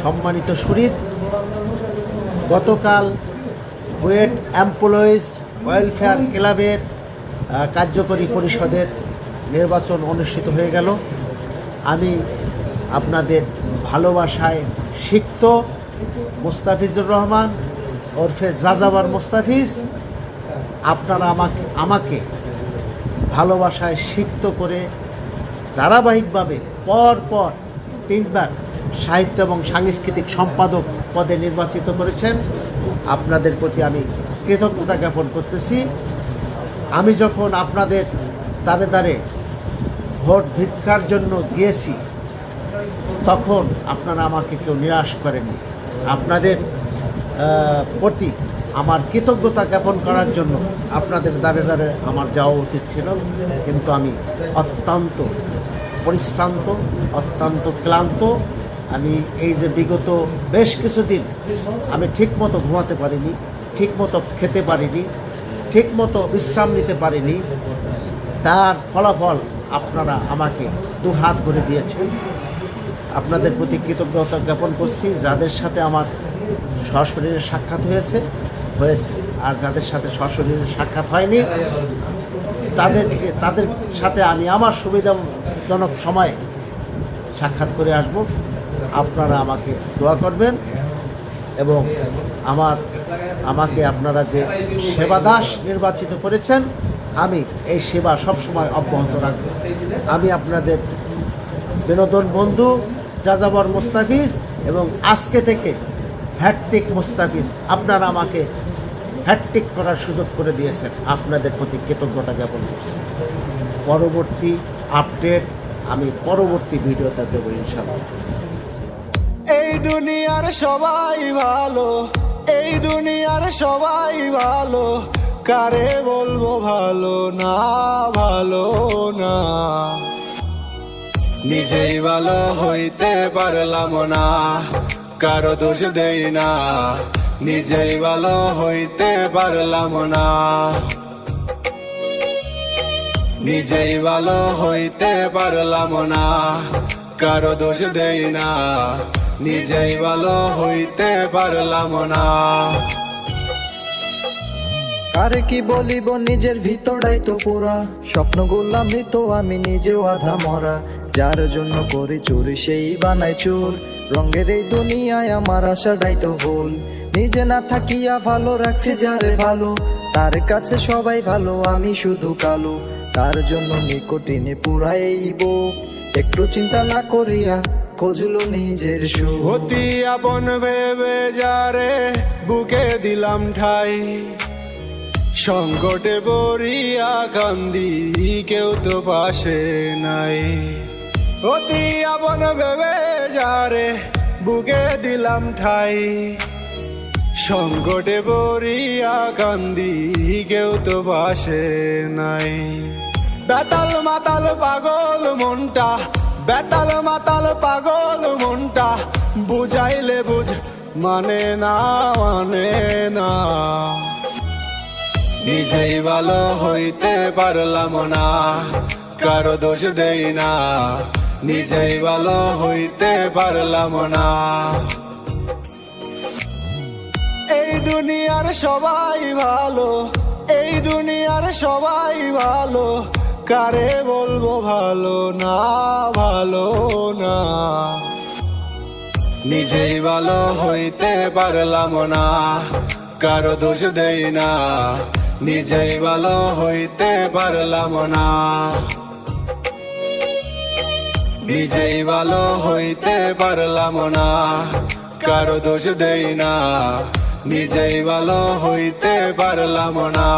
সম্মানিত শরীর, গতকাল বুয়েট এমপ্লয়িজ ওয়েলফেয়ার ক্লাবের কার্যকরী পরিষদের নির্বাচন অনুষ্ঠিত হয়ে গেল। আমি আপনাদের ভালোবাসায় সিক্ত মুস্তাফিজুর রহমান ওরফে যাযাবর মুস্তাফিজ, আপনারা আমাকে ভালোবাসায় সিক্ত করে ধারাবাহিকভাবে পর 3বার সাহিত্য এবং সাংস্কৃতিক সম্পাদক পদে নির্বাচিত করেছেন। আপনাদের প্রতি আমি কৃতজ্ঞতা জ্ঞাপন করতেছি। আমি যখন আপনাদের দ্বারে ভোট ভিক্ষার জন্য গিয়েছি, তখন আপনারা আমাকে কেউ নিরাশ করেনি। আপনাদের প্রতি আমার কৃতজ্ঞতা জ্ঞাপন করার জন্য আপনাদের দ্বারে আমার যাওয়া উচিত ছিল, কিন্তু আমি অত্যন্ত পরিশ্রান্ত, অত্যন্ত ক্লান্ত। আমি এই যে বিগত বেশ কিছুদিন আমি ঠিকমতো ঘুমাতে পারিনি, ঠিকমতো খেতে পারিনি, ঠিকমতো বিশ্রাম নিতে পারিনি। তার ফলাফল আপনারা আমাকে দুহাত ভরে দিয়েছেন। আপনাদের প্রতি কৃতজ্ঞতা জ্ঞাপন করছি। যাদের সাথে আমার সশরীরে সাক্ষাৎ হয়েছে, আর যাদের সাথে সশরীরে সাক্ষাৎ হয়নি, তাদের সাথে আমি আমার সুবিধাজনক সময়ে সাক্ষাৎ করে আসব। আপনারা আমাকে দোয়া করবেন এবং আমাকে আপনারা যে সেবাদাস নির্বাচিত করেছেন, আমি এই সেবা সবসময় অব্যাহত রাখব। আমি আপনাদের বিনোদন বন্ধু যাযাবর মুস্তাফিজ, এবং আজকে থেকে হ্যাটট্রিক মুস্তাফিজ। আপনারা আমাকে হ্যাটট্রিক করার সুযোগ করে দিয়েছেন, আপনাদের প্রতি কৃতজ্ঞতা জ্ঞাপন করছি। পরবর্তী আপডেট আমি পরবর্তী ভিডিওতে দেবো ইনশাআল্লাহ। এই দুনিয়ার সবাই ভালো, এই দুনিয়ার সবাই ভালো, কারে বলবো ভালো না, ভালো না। নিজেই ভালো হইতে পারলাম না, কারো দোষ দেই না। নিজেই ভালো হইতে পারলাম না, নিজেই ভালো হইতে পারলাম না, কারো দোষ দেই না। নিজেই ভালো হইতে পারলাম না। কারে কি বলিব, নিজের ভিতরটাই তো পুরা, স্বপ্নগুলা মৃত, আমি নিজেও আধা মরা। যার জন্য করি চুরি সেই বানাই চোর, রঙের এই দুনিয়ায় আমার আশাটাই তো ভুল। নিজে না থাকিয়া ভালো রাখছি যারে ভালো, তার কাছে সবাই ভালো, আমি শুধু কালো। তার জন্য নিকটিনে পুরাইব, একটু চিন্তা না করিয়া খোঁজলো নিজের সুখ। অতি আপন ভেবে যারে বুকে দিলাম ঠাই, সংকটে পড়িয়া কান্দি, কেউ তো পাশে নাই। অতি আপন ভেবে যারে বুকে দিলাম ঠাই, সংকটে পড়িয়া কান্দি, কেউ তো পাশে নাই। বেতাল মাতাল পাগল মনটা, বেতাল মাতাল পাগল মনটা, বুঝাইলে বুঝ মানে না, মানে না। নিজেই ভালো হইতে পারলাম না, কারো দোষ দেই না। নিজেই ভালো হইতে পারলাম না। এই দুনিয়ার সবাই ভালো, এই দুনিয়ার সবাই ভালো, কারে বলবো ভালো না, ভালো না। নিজেই ভালো হইতে পারলাম না, কারো দোষ দেই না। নিজেই ভালো হইতে পারলাম না, নিজেই ভালো হইতে পারলাম না, কারো দোষ দেই না। নিজেই ভালো হইতে পারলাম না।